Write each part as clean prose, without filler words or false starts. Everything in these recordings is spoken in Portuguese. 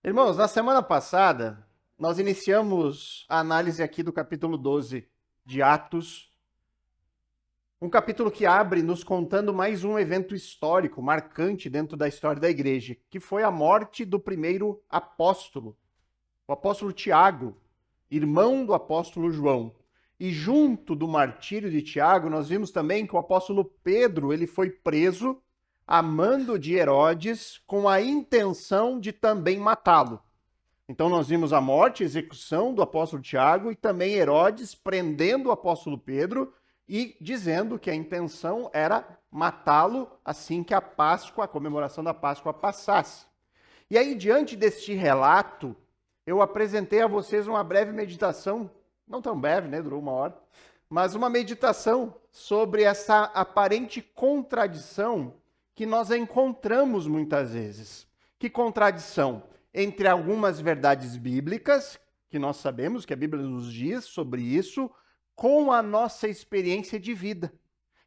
Irmãos, na semana passada, nós iniciamos a análise aqui do capítulo 12 de Atos, um capítulo que abre nos contando mais um evento histórico marcante dentro da história da igreja, que foi a morte do primeiro apóstolo, o apóstolo Tiago, irmão do apóstolo João. E junto do martírio de Tiago, nós vimos também que o apóstolo Pedro, ele foi preso a mando de Herodes com a intenção de também matá-lo. Então nós vimos a morte, a execução do apóstolo Tiago e também Herodes prendendo o apóstolo Pedro e dizendo que a intenção era matá-lo assim que a Páscoa, a comemoração da Páscoa passasse. E aí, diante deste relato, eu apresentei a vocês uma breve meditação, não tão breve, né? Durou uma hora, mas uma meditação sobre essa aparente contradição que nós encontramos muitas vezes. Que contradição? Entre algumas verdades bíblicas, que nós sabemos que a Bíblia nos diz sobre isso, com a nossa experiência de vida,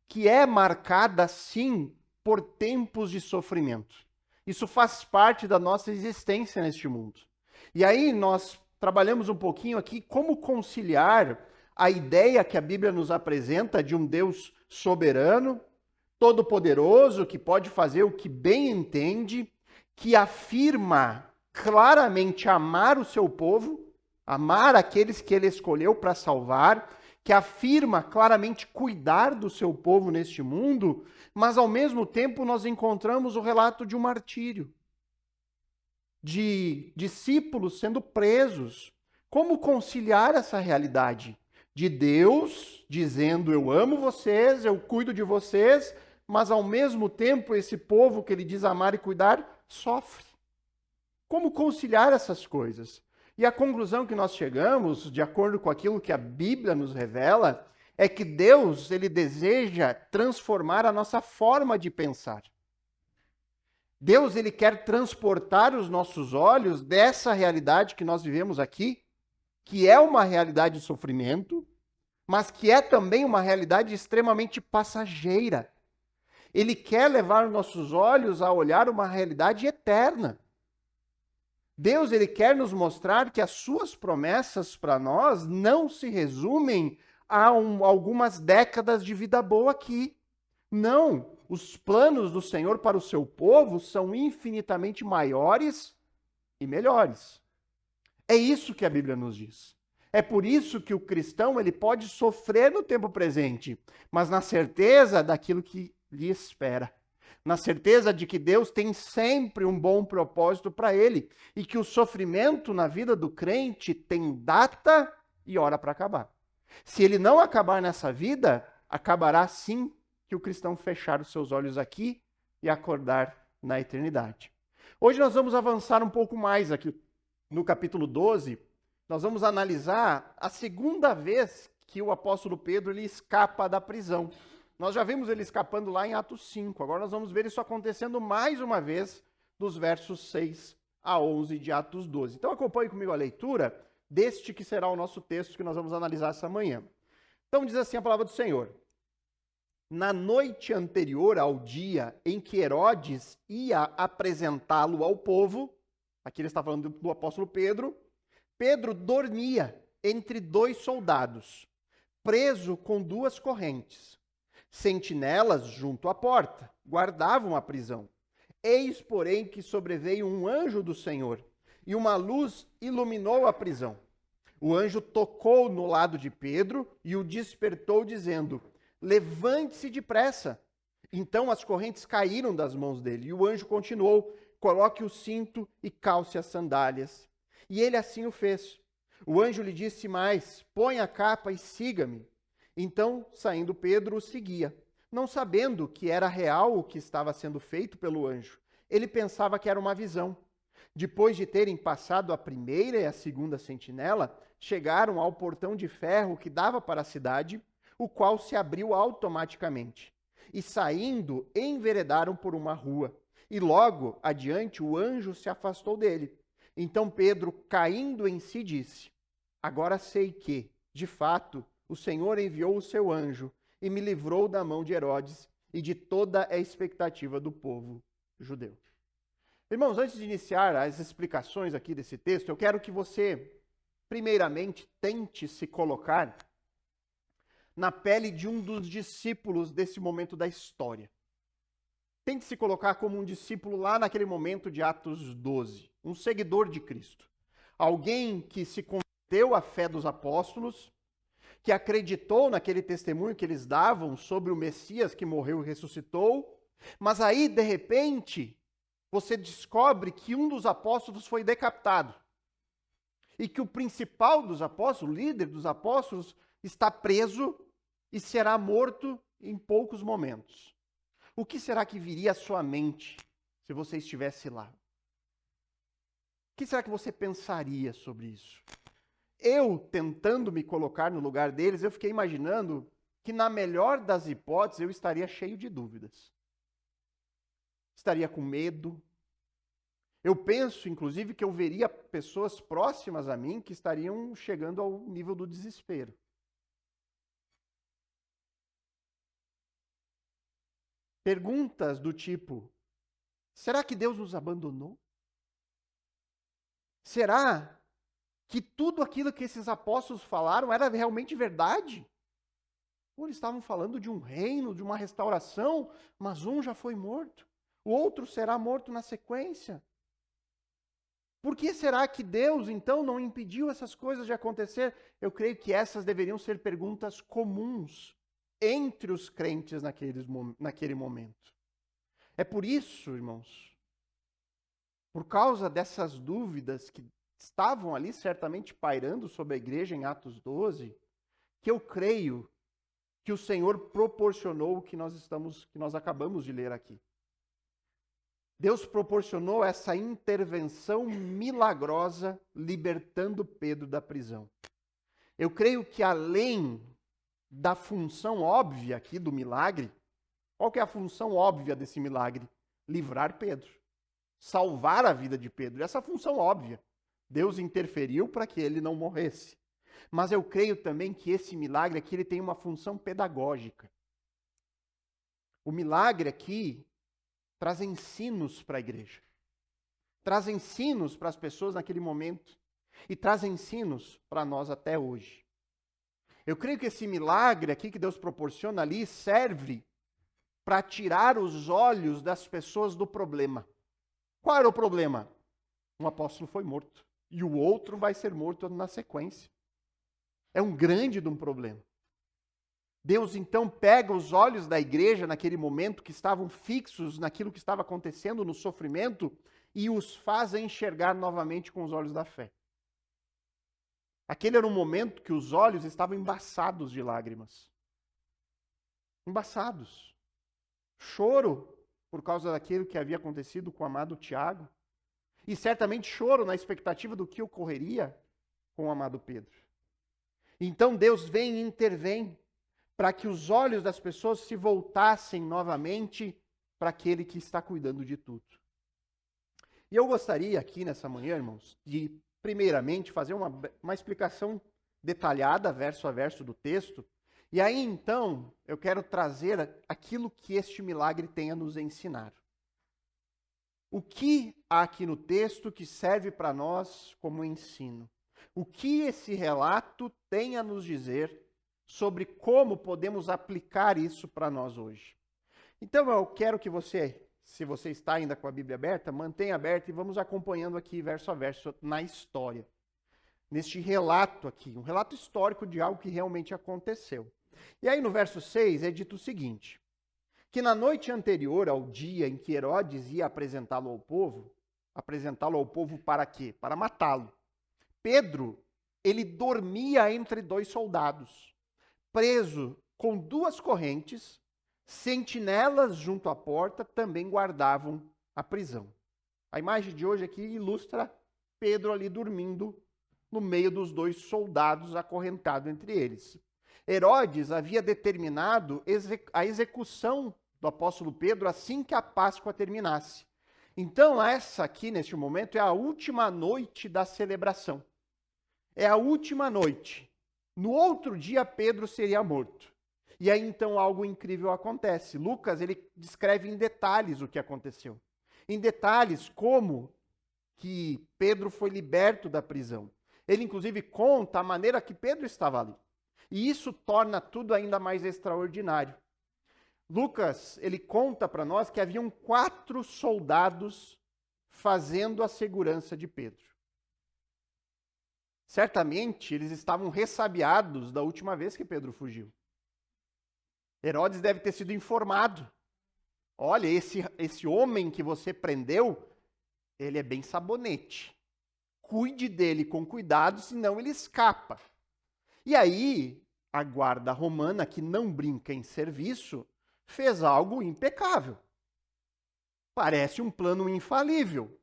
que é marcada, sim, por tempos de sofrimento. Isso faz parte da nossa existência neste mundo. E aí nós trabalhamos um pouquinho aqui como conciliar a ideia que a Bíblia nos apresenta de um Deus soberano, todo-poderoso, que pode fazer o que bem entende, que afirma claramente amar o seu povo, amar aqueles que ele escolheu para salvar, que afirma claramente cuidar do seu povo neste mundo, mas ao mesmo tempo nós encontramos o relato de um martírio, de discípulos sendo presos. Como conciliar essa realidade de Deus dizendo eu amo vocês, eu cuido de vocês, mas ao mesmo tempo esse povo que ele diz amar e cuidar sofre? Como conciliar essas coisas? E a conclusão que nós chegamos, de acordo com aquilo que a Bíblia nos revela, é que Deus, ele deseja transformar a nossa forma de pensar. Deus, ele quer transportar os nossos olhos dessa realidade que nós vivemos aqui, que é uma realidade de sofrimento, mas que é também uma realidade extremamente passageira. Ele quer levar os nossos olhos a olhar uma realidade eterna. Deus, ele quer nos mostrar que as suas promessas para nós não se resumem a algumas décadas de vida boa aqui. Não, os planos do Senhor para o seu povo são infinitamente maiores e melhores. É isso que a Bíblia nos diz. É por isso que o cristão ele pode sofrer no tempo presente, mas na certeza daquilo que lhe espera. Na certeza de que Deus tem sempre um bom propósito para ele e que o sofrimento na vida do crente tem data e hora para acabar. Se ele não acabar nessa vida, acabará sim que o cristão fechar os seus olhos aqui e acordar na eternidade. Hoje nós vamos avançar um pouco mais aqui no capítulo 12, nós vamos analisar a segunda vez que o apóstolo Pedro ele escapa da prisão. Nós já vimos ele escapando lá em Atos 5. Agora nós vamos ver isso acontecendo mais uma vez dos versos 6 a 11 de Atos 12. Então acompanhe comigo a leitura deste que será o nosso texto que nós vamos analisar essa manhã. Então diz assim a palavra do Senhor. Na noite anterior ao dia em que Herodes ia apresentá-lo ao povo, aqui ele está falando do apóstolo Pedro, Pedro dormia entre dois soldados, preso com duas correntes. Sentinelas junto à porta guardavam a prisão. Eis, porém, que sobreveio um anjo do Senhor, e uma luz iluminou a prisão. O anjo tocou no lado de Pedro e o despertou, dizendo: levante-se depressa. Então as correntes caíram das mãos dele, e o anjo continuou: coloque o cinto e calce as sandálias. E ele assim o fez. O anjo lhe disse mais: põe a capa e siga-me. Então, saindo Pedro, o seguia, não sabendo que era real o que estava sendo feito pelo anjo. Ele pensava que era uma visão. Depois de terem passado a primeira e a segunda sentinela, chegaram ao portão de ferro que dava para a cidade, o qual se abriu automaticamente. E saindo, enveredaram por uma rua. E logo adiante o anjo se afastou dele. Então Pedro, caindo em si, disse: agora sei que, de fato, o Senhor enviou o seu anjo e me livrou da mão de Herodes e de toda a expectativa do povo judeu. Irmãos, antes de iniciar as explicações aqui desse texto, eu quero que você, primeiramente, tente se colocar na pele de um dos discípulos desse momento da história. Tente se colocar como um discípulo lá naquele momento de Atos 12, um seguidor de Cristo. Alguém que se converteu à fé dos apóstolos, que acreditou naquele testemunho que eles davam sobre o Messias que morreu e ressuscitou, mas aí, de repente, você descobre que um dos apóstolos foi decapitado. E que o principal dos apóstolos, o líder dos apóstolos, está preso e será morto em poucos momentos. O que será que viria à sua mente se você estivesse lá? O que será que você pensaria sobre isso? Eu, tentando me colocar no lugar deles, eu fiquei imaginando que, na melhor das hipóteses, eu estaria cheio de dúvidas. Estaria com medo. Eu penso, inclusive, que eu veria pessoas próximas a mim que estariam chegando ao nível do desespero. Perguntas do tipo: será que Deus nos abandonou? Será que tudo aquilo que esses apóstolos falaram era realmente verdade? Ou eles estavam falando de um reino, de uma restauração, mas um já foi morto, o outro será morto na sequência. Por que será que Deus, então, não impediu essas coisas de acontecer? Eu creio que essas deveriam ser perguntas comuns entre os crentes naquele momento. É por isso, irmãos, por causa dessas dúvidas que estavam ali certamente pairando sobre a igreja em Atos 12, que eu creio que o Senhor proporcionou o que nós acabamos de ler aqui. Deus proporcionou essa intervenção milagrosa, libertando Pedro da prisão. Eu creio que além da função óbvia aqui do milagre, qual que é a função óbvia desse milagre? Livrar Pedro, salvar a vida de Pedro. Essa é a função óbvia. Deus interferiu para que ele não morresse. Mas eu creio também que esse milagre aqui ele tem uma função pedagógica. O milagre aqui traz ensinos para a igreja. Traz ensinos para as pessoas naquele momento. E traz ensinos para nós até hoje. Eu creio que esse milagre aqui que Deus proporciona ali serve para tirar os olhos das pessoas do problema. Qual era o problema? Um apóstolo foi morto. E o outro vai ser morto na sequência. É um grande de um problema. Deus então pega os olhos da igreja naquele momento que estavam fixos naquilo que estava acontecendo no sofrimento e os faz enxergar novamente com os olhos da fé. Aquele era um momento que os olhos estavam embaçados de lágrimas. Embaçados. Choro por causa daquilo que havia acontecido com o amado Tiago. E certamente choro na expectativa do que ocorreria com o amado Pedro. Então Deus vem e intervém para que os olhos das pessoas se voltassem novamente para aquele que está cuidando de tudo. E eu gostaria aqui nessa manhã, irmãos, de primeiramente fazer uma explicação detalhada, verso a verso do texto, e aí então eu quero trazer aquilo que este milagre tem a nos ensinar. O que há aqui no texto que serve para nós como ensino? O que esse relato tem a nos dizer sobre como podemos aplicar isso para nós hoje? Então eu quero que você, se você está ainda com a Bíblia aberta, mantenha aberta e vamos acompanhando aqui verso a verso na história. Neste relato aqui, um relato histórico de algo que realmente aconteceu. E aí no verso 6 é dito o seguinte: que na noite anterior ao dia em que Herodes ia apresentá-lo ao povo para quê? Para matá-lo. Pedro, ele dormia entre dois soldados, preso com duas correntes, sentinelas junto à porta também guardavam a prisão. A imagem de hoje aqui ilustra Pedro ali dormindo no meio dos dois soldados acorrentado entre eles. Herodes havia determinado a execução do apóstolo Pedro assim que a Páscoa terminasse. Então, essa aqui, neste momento, é a última noite da celebração. É a última noite. No outro dia, Pedro seria morto. E aí, então, algo incrível acontece. Lucas, ele descreve em detalhes o que aconteceu. em detalhes como que Pedro foi liberto da prisão. Ele, inclusive, conta a maneira que Pedro estava ali. E isso torna tudo ainda mais extraordinário. Lucas, ele conta para nós que haviam 4 soldados fazendo a segurança de Pedro. Certamente, eles estavam ressabiados da última vez que Pedro fugiu. Herodes deve ter sido informado. Olha, esse homem que você prendeu, ele é bem sabonete. Cuide dele com cuidado, senão ele escapa. E aí, a guarda romana, que não brinca em serviço, fez algo impecável. Parece um plano infalível.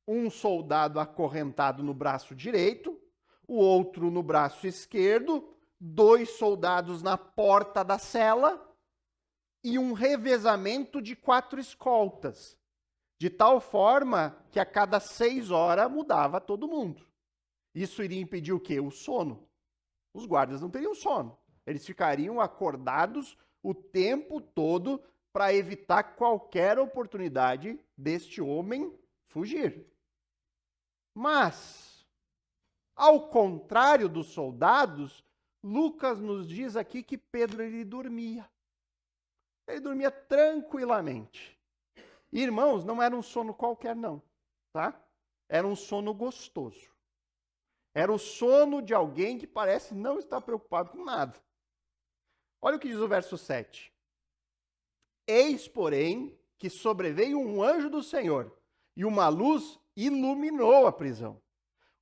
Um soldado acorrentado no braço direito, o outro no braço esquerdo, 2 soldados na porta da cela e um revezamento de 4 escoltas, de tal forma que a cada 6 horas mudava todo mundo. Isso iria impedir o quê? O sono. Os guardas não teriam sono. Eles ficariam acordados o tempo todo para evitar qualquer oportunidade deste homem fugir. Mas, ao contrário dos soldados, Lucas nos diz aqui que Pedro ele dormia. Ele dormia tranquilamente. Irmãos, não era um sono qualquer não, tá? Era um sono gostoso. Era o sono de alguém que parece não estar preocupado com nada. Olha o que diz o verso 7. Eis, porém, que sobreveio um anjo do Senhor, e uma luz iluminou a prisão.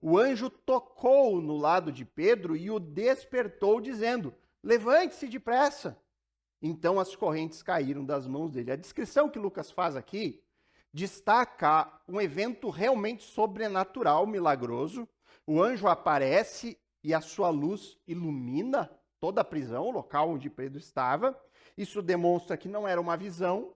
O anjo tocou no lado de Pedro e o despertou, dizendo: levante-se depressa. Então as correntes caíram das mãos dele. A descrição que Lucas faz aqui destaca um evento realmente sobrenatural, milagroso. O anjo aparece e a sua luz ilumina toda a prisão, o local onde Pedro estava. Isso demonstra que não era uma visão,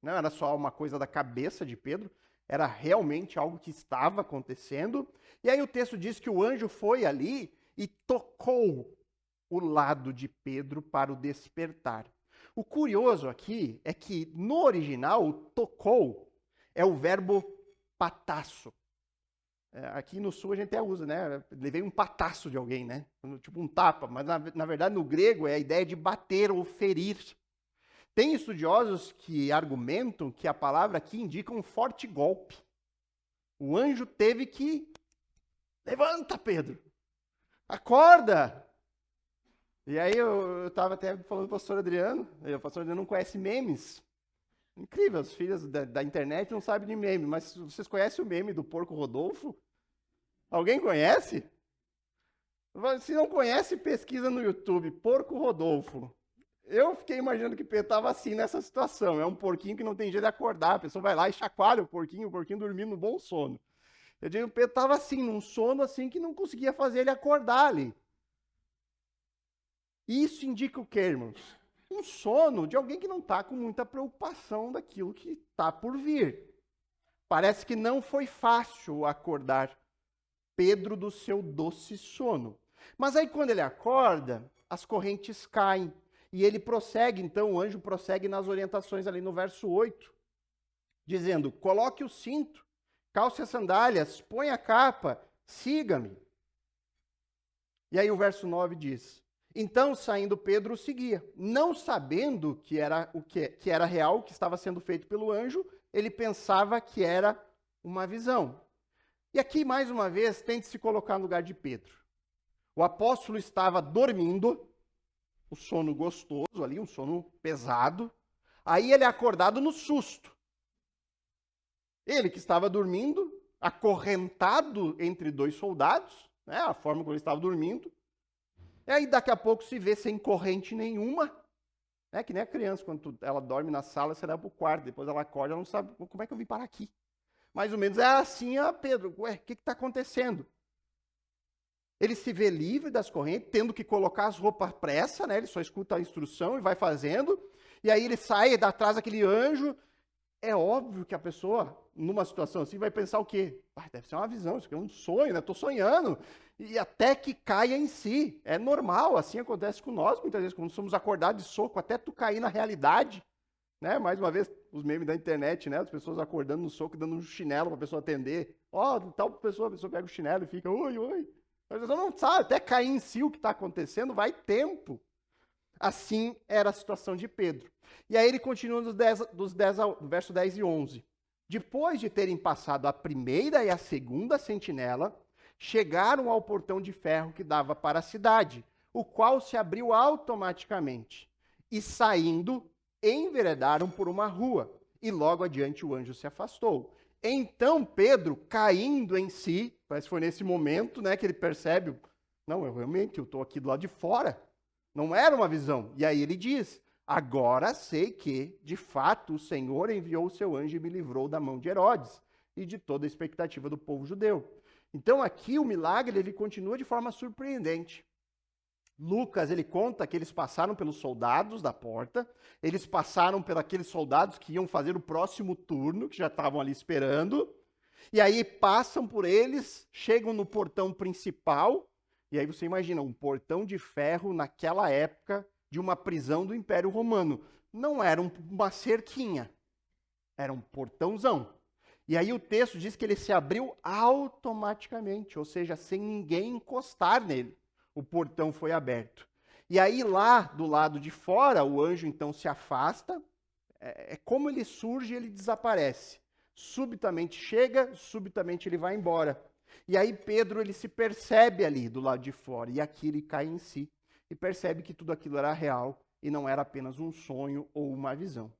não era só uma coisa da cabeça de Pedro, era realmente algo que estava acontecendo. E aí o texto diz que o anjo foi ali e tocou o lado de Pedro para o despertar. O curioso aqui é que no original, tocou é o verbo patasso. Aqui no sul a gente até usa, né? Levei um patasso de alguém, né? Tipo um tapa, mas na verdade no grego é a ideia de bater ou ferir. Tem estudiosos que argumentam que a palavra aqui indica um forte golpe. O anjo teve que... Levanta, Pedro! Acorda! E aí eu estava até falando para o pastor Adriano, o pastor Adriano não conhece memes. Incrível, as filhas da internet não sabem de meme, mas vocês conhecem o meme do Porco Rodolfo? Alguém conhece? Se não conhece, pesquisa no YouTube, Porco Rodolfo. Eu fiquei imaginando que Pedro estava assim nessa situação. É um porquinho que não tem jeito de acordar. A pessoa vai lá e chacoalha o porquinho dormindo no bom sono. Eu digo que Pedro estava assim, num sono assim que não conseguia fazer ele acordar ali. Isso indica o quê, irmãos? Um sono de alguém que não está com muita preocupação daquilo que está por vir. Parece que não foi fácil acordar Pedro do seu doce sono. Mas aí quando ele acorda, as correntes caem. E ele prossegue, então o anjo prossegue nas orientações ali no verso 8, dizendo: coloque o cinto, calce as sandálias, põe a capa, siga-me. E aí o verso 9 diz: então, saindo Pedro, o seguia. Não sabendo que era real, o que estava sendo feito pelo anjo, ele pensava que era uma visão. E aqui, mais uma vez, tente se colocar no lugar de Pedro. O apóstolo estava dormindo, o sono gostoso ali, um sono pesado. Aí ele é acordado no susto. Ele que estava dormindo, acorrentado entre 2 soldados, né, a forma como ele estava dormindo. E aí daqui a pouco se vê sem corrente nenhuma, né? Que nem a criança, quando ela dorme na sala, você leva para o quarto, depois ela acorda, ela não sabe como é que eu vim parar aqui. Mais ou menos é assim, Pedro, ué, o que está acontecendo? Ele se vê livre das correntes, tendo que colocar as roupas pressa, né? Ele só escuta a instrução e vai fazendo, e aí ele sai atrás daquele anjo. É óbvio que a pessoa, numa situação assim, vai pensar o quê? Deve ser uma visão, isso aqui é um sonho, né? Estou sonhando. E até que caia em si. É normal, assim acontece com nós muitas vezes, quando somos acordados de soco, até tu cair na realidade. né? Mais uma vez, os memes da internet, né? As pessoas acordando no soco, dando um chinelo para a pessoa atender. Ó, tal pessoa, a pessoa pega o chinelo e fica, oi, oi. A pessoa não sabe, até cair em si o que está acontecendo, vai tempo. Assim era a situação de Pedro. E aí ele continua do verso 10 e 11. Depois de terem passado a primeira e a segunda sentinela, chegaram ao portão de ferro que dava para a cidade, o qual se abriu automaticamente. E saindo, enveredaram por uma rua, e logo adiante o anjo se afastou. Então Pedro, caindo em si, parece que foi nesse momento, né, que ele percebe, não, eu estou aqui do lado de fora. Não era uma visão. E aí ele diz: agora sei que, de fato, o Senhor enviou o seu anjo e me livrou da mão de Herodes e de toda a expectativa do povo judeu. Então aqui o milagre ele continua de forma surpreendente. Lucas, ele conta que eles passaram pelos soldados da porta, eles passaram por aqueles soldados que iam fazer o próximo turno, que já estavam ali esperando, e aí passam por eles, chegam no portão principal, e aí você imagina, um portão de ferro naquela época de uma prisão do Império Romano. Não era uma cerquinha, era um portãozão. E aí o texto diz que ele se abriu automaticamente, ou seja, sem ninguém encostar nele. O portão foi aberto. E aí lá do lado de fora, o anjo então se afasta, é como ele surge, ele desaparece. Subitamente chega, subitamente ele vai embora. E aí Pedro ele se percebe ali do lado de fora, e aqui ele cai em si e percebe que tudo aquilo era real e não era apenas um sonho ou uma visão.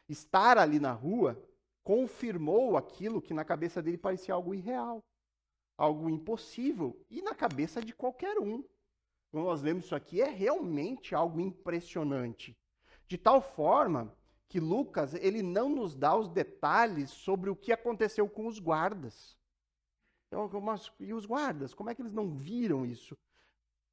Estar ali na rua confirmou aquilo que na cabeça dele parecia algo irreal, algo impossível, e na cabeça de qualquer um. Quando nós lemos isso aqui, é realmente algo impressionante. De tal forma que Lucas ele não nos dá os detalhes sobre o que aconteceu com os guardas. Então, e os guardas, como é que eles não viram isso?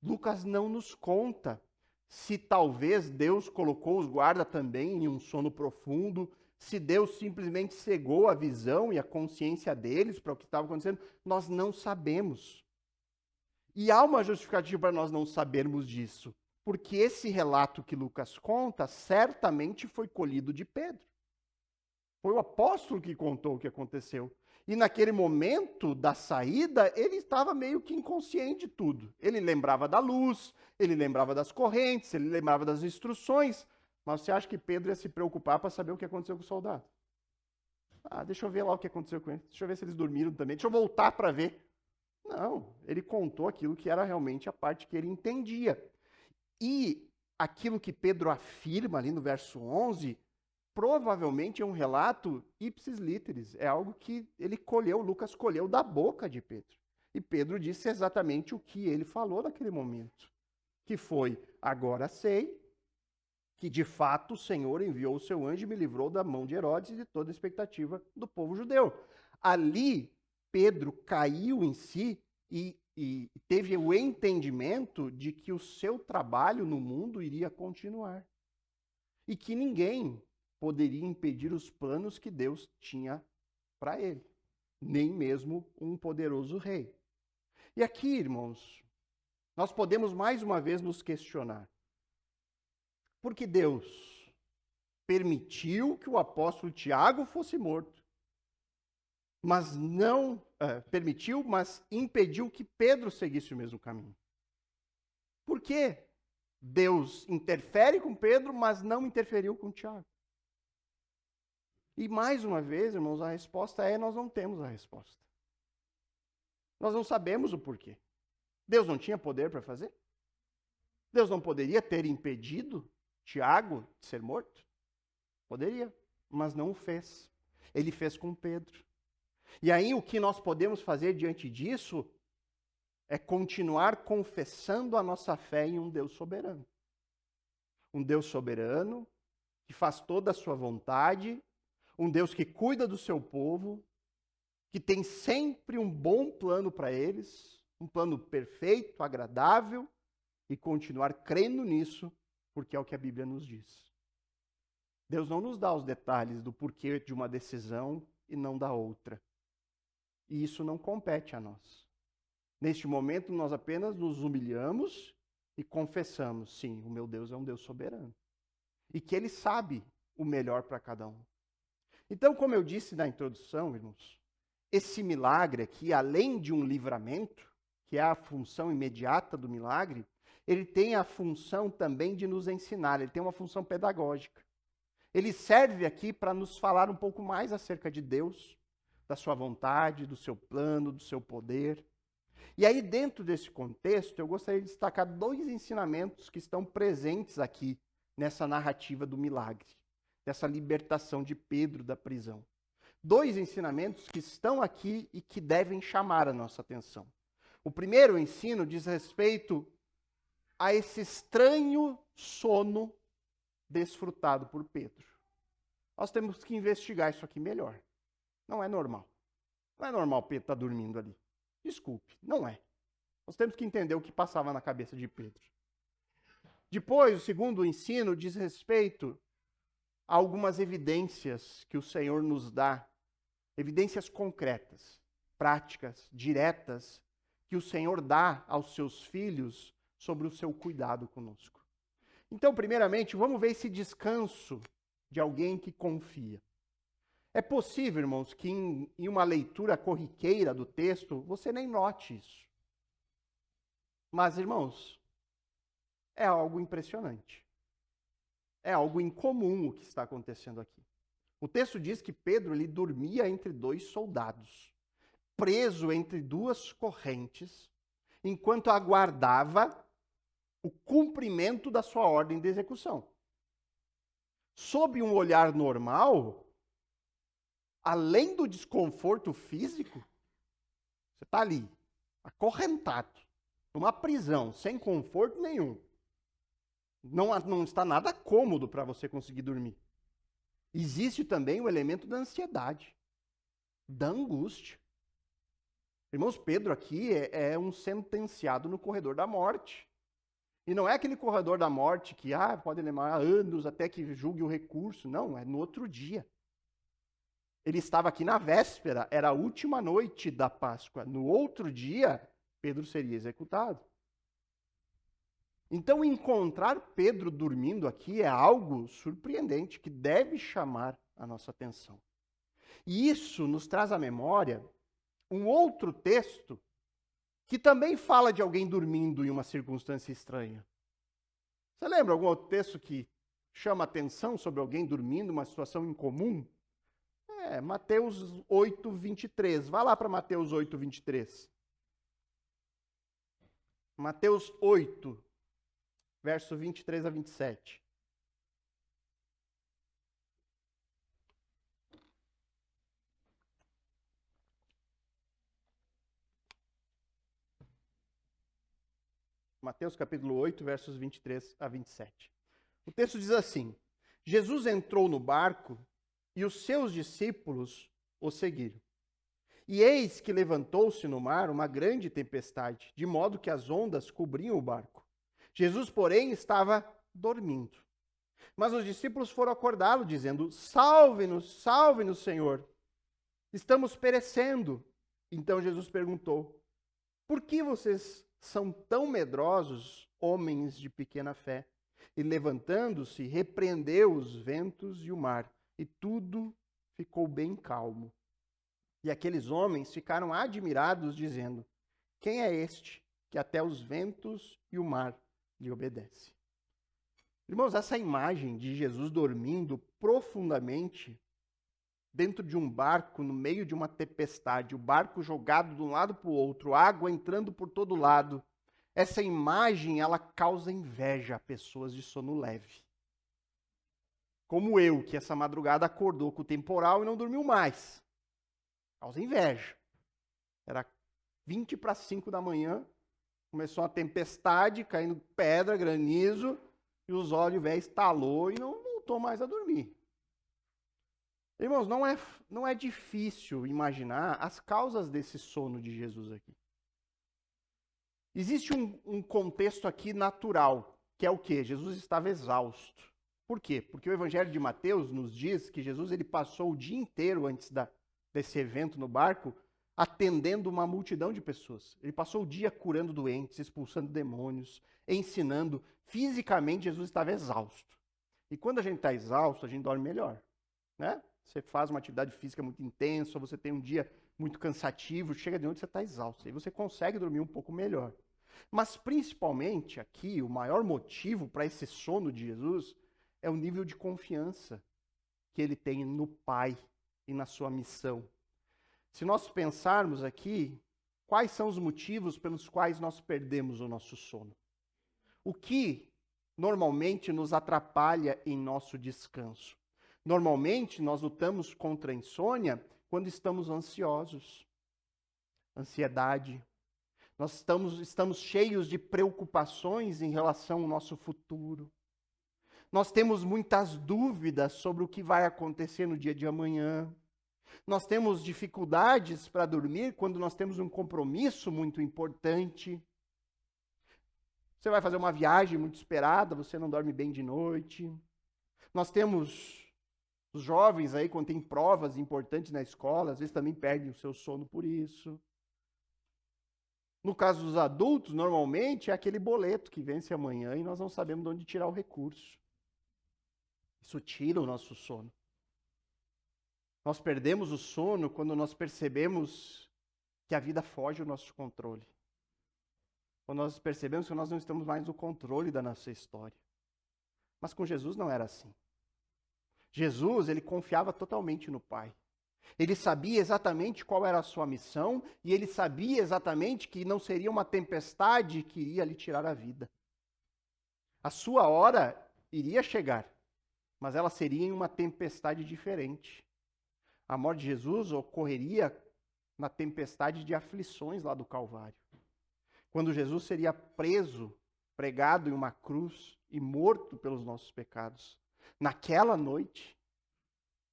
Lucas não nos conta se talvez Deus colocou os guardas também em um sono profundo, se Deus simplesmente cegou a visão e a consciência deles para o que estava acontecendo. Nós não sabemos. E há uma justificativa para nós não sabermos disso, porque esse relato que Lucas conta certamente foi colhido de Pedro. Foi o apóstolo que contou o que aconteceu. E naquele momento da saída, ele estava meio que inconsciente de tudo. Ele lembrava da luz, ele lembrava das correntes, ele lembrava das instruções. Mas você acha que Pedro ia se preocupar para saber o que aconteceu com o soldado? Ah, deixa eu ver lá o que aconteceu com eles. Deixa eu ver se eles dormiram também. Deixa eu voltar para ver. Não, ele contou aquilo que era realmente a parte que ele entendia. E aquilo que Pedro afirma ali no verso 11 provavelmente é um relato ipsis literis, é algo que ele colheu, Lucas colheu da boca de Pedro. E Pedro disse exatamente o que ele falou naquele momento, que foi: agora sei que de fato o Senhor enviou o seu anjo e me livrou da mão de Herodes e de toda a expectativa do povo judeu. Ali, Pedro caiu em si e teve o entendimento de que o seu trabalho no mundo iria continuar. E que ninguém poderia impedir os planos que Deus tinha para ele, nem mesmo um poderoso rei. E aqui, irmãos, nós podemos mais uma vez nos questionar: por que Deus permitiu que o apóstolo Tiago fosse morto, mas não permitiu, mas impediu que Pedro seguisse o mesmo caminho? Por que Deus interfere com Pedro, mas não interferiu com Tiago? E mais uma vez, irmãos, a resposta é: nós não temos a resposta. Nós não sabemos o porquê. Deus não tinha poder para fazer? Deus não poderia ter impedido Tiago de ser morto? Poderia, mas não o fez. Ele fez com Pedro. E aí o que nós podemos fazer diante disso é continuar confessando a nossa fé em um Deus soberano. Um Deus soberano que faz toda a sua vontade, um Deus que cuida do seu povo, que tem sempre um bom plano para eles, um plano perfeito, agradável, e continuar crendo nisso, porque é o que a Bíblia nos diz. Deus não nos dá os detalhes do porquê de uma decisão e não da outra. E isso não compete a nós. Neste momento, nós apenas nos humilhamos e confessamos: sim, o meu Deus é um Deus soberano. E que Ele sabe o melhor para cada um. Então, como eu disse na introdução, irmãos, esse milagre aqui, além de um livramento, que é a função imediata do milagre, ele tem a função também de nos ensinar, ele tem uma função pedagógica. Ele serve aqui para nos falar um pouco mais acerca de Deus, da sua vontade, do seu plano, do seu poder. E aí, dentro desse contexto, eu gostaria de destacar 2 ensinamentos que estão presentes aqui nessa narrativa do milagre, dessa libertação de Pedro da prisão. 2 ensinamentos que estão aqui e que devem chamar a nossa atenção. O primeiro ensino diz respeito a esse estranho sono desfrutado por Pedro. Nós temos que investigar isso aqui melhor. Não é normal. Não é normal Pedro estar dormindo ali. Desculpe, não é. Nós temos que entender o que passava na cabeça de Pedro. Depois, o segundo ensino diz respeito a algumas evidências que o Senhor nos dá, evidências concretas, práticas, diretas, que o Senhor dá aos seus filhos sobre o seu cuidado conosco. Então, primeiramente, vamos ver esse descanso de alguém que confia. É possível, irmãos, que em uma leitura corriqueira do texto, você nem note isso. Mas, irmãos, é algo impressionante. É algo incomum o que está acontecendo aqui. O texto diz que Pedro ele dormia entre 2 soldados, preso entre 2 correntes, enquanto aguardava o cumprimento da sua ordem de execução. Sob um olhar normal, além do desconforto físico, você está ali, acorrentado, numa prisão, sem conforto nenhum. Não está nada cômodo para você conseguir dormir. Existe também o elemento da ansiedade, da angústia. Irmãos, Pedro aqui é um sentenciado no corredor da morte. E não é aquele corredor da morte que pode levar anos até que julgue o recurso. Não, é no outro dia. Ele estava aqui na véspera, era a última noite da Páscoa. No outro dia, Pedro seria executado. Então, encontrar Pedro dormindo aqui é algo surpreendente, que deve chamar a nossa atenção. E isso nos traz à memória um outro texto que também fala de alguém dormindo em uma circunstância estranha. Você lembra algum outro texto que chama atenção sobre alguém dormindo em uma situação incomum? Mateus 8, 23. Vá lá para Mateus 8, 23. Mateus 8, verso 23 a 27. Mateus capítulo 8, versos 23 a 27. O texto diz assim: Jesus entrou no barco e os seus discípulos o seguiram. E eis que levantou-se no mar uma grande tempestade, de modo que as ondas cobriam o barco. Jesus, porém, estava dormindo. Mas os discípulos foram acordá-lo, dizendo: Salve-nos, salve-nos, Senhor. Estamos perecendo. Então Jesus perguntou: Por que vocês são tão medrosos, homens de pequena fé? E levantando-se, repreendeu os ventos e o mar, e tudo ficou bem calmo. E aqueles homens ficaram admirados, dizendo: Quem é este que até os ventos e o mar lhe obedecem? Irmãos, essa imagem de Jesus dormindo profundamente dentro de um barco, no meio de uma tempestade, o barco jogado de um lado para o outro, água entrando por todo lado, essa imagem, ela causa inveja a pessoas de sono leve. Como eu, que essa madrugada acordou com o temporal e não dormiu mais. Causa inveja. Era 20 para 5 da manhã, começou uma tempestade, caindo pedra, granizo, e os olhos velhos estalou e não voltou mais a dormir. Irmãos, não é difícil imaginar as causas desse sono de Jesus aqui. Existe um contexto aqui natural, que é o quê? Jesus estava exausto. Por quê? Porque o Evangelho de Mateus nos diz que Jesus ele passou o dia inteiro antes desse evento no barco, atendendo uma multidão de pessoas. Ele passou o dia curando doentes, expulsando demônios, ensinando. Fisicamente, Jesus estava exausto. E quando a gente está exausto, a gente dorme melhor, né? Você faz uma atividade física muito intensa, você tem um dia muito cansativo, chega de noite você está exausto. Aí você consegue dormir um pouco melhor. Mas principalmente aqui, o maior motivo para esse sono de Jesus é o nível de confiança que ele tem no Pai e na sua missão. Se nós pensarmos aqui, quais são os motivos pelos quais nós perdemos o nosso sono? O que normalmente nos atrapalha em nosso descanso? Normalmente nós lutamos contra a insônia quando estamos ansiosos, ansiedade. Nós estamos cheios de preocupações em relação ao nosso futuro. Nós temos muitas dúvidas sobre o que vai acontecer no dia de amanhã. Nós temos dificuldades para dormir quando nós temos um compromisso muito importante. Você vai fazer uma viagem muito esperada, você não dorme bem de noite. Nós temos os jovens aí, quando tem provas importantes na escola, às vezes também perdem o seu sono por isso. No caso dos adultos, normalmente é aquele boleto que vence amanhã e nós não sabemos de onde tirar o recurso. Isso tira o nosso sono. Nós perdemos o sono quando nós percebemos que a vida foge do nosso controle. Quando nós percebemos que nós não estamos mais no controle da nossa história. Mas com Jesus não era assim. Jesus, ele confiava totalmente no Pai. Ele sabia exatamente qual era a sua missão e ele sabia exatamente que não seria uma tempestade que iria lhe tirar a vida. A sua hora iria chegar, mas ela seria em uma tempestade diferente. A morte de Jesus ocorreria na tempestade de aflições lá do Calvário. Quando Jesus seria preso, pregado em uma cruz e morto pelos nossos pecados. Naquela noite,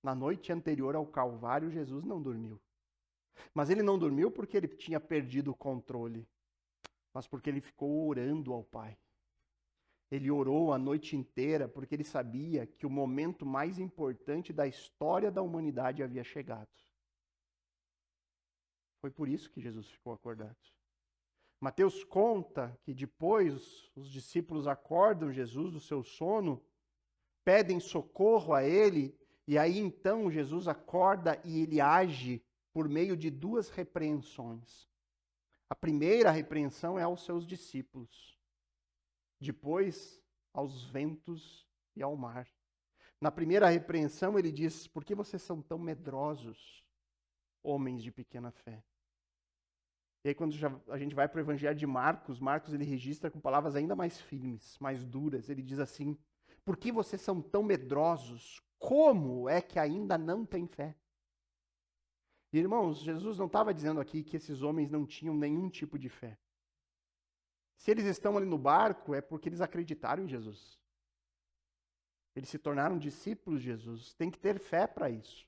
na noite anterior ao Calvário, Jesus não dormiu. Mas ele não dormiu porque ele tinha perdido o controle, mas porque ele ficou orando ao Pai. Ele orou a noite inteira porque ele sabia que o momento mais importante da história da humanidade havia chegado. Foi por isso que Jesus ficou acordado. Mateus conta que depois os discípulos acordam Jesus do seu sono, pedem socorro a ele, e aí então Jesus acorda e ele age por meio de duas repreensões. A primeira repreensão é aos seus discípulos, depois aos ventos e ao mar. Na primeira repreensão ele diz: por que vocês são tão medrosos, homens de pequena fé? E aí quando a gente vai para o Evangelho de Marcos, Marcos ele registra com palavras ainda mais firmes, mais duras. Ele diz assim: por que vocês são tão medrosos? Como é que ainda não têm fé? E, irmãos, Jesus não estava dizendo aqui que esses homens não tinham nenhum tipo de fé. Se eles estão ali no barco, é porque eles acreditaram em Jesus. Eles se tornaram discípulos de Jesus. Tem que ter fé para isso.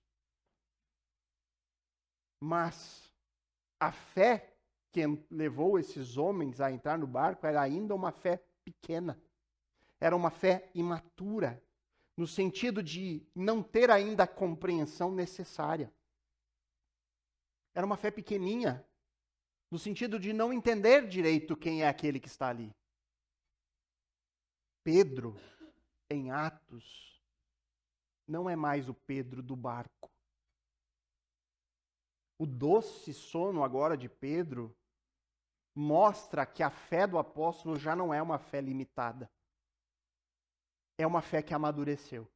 Mas a fé que levou esses homens a entrar no barco era ainda uma fé pequena. Era uma fé imatura, no sentido de não ter ainda a compreensão necessária. Era uma fé pequeninha, no sentido de não entender direito quem é aquele que está ali. Pedro, em Atos, não é mais o Pedro do barco. O doce sono agora de Pedro mostra que a fé do apóstolo já não é uma fé limitada. É uma fé que amadureceu.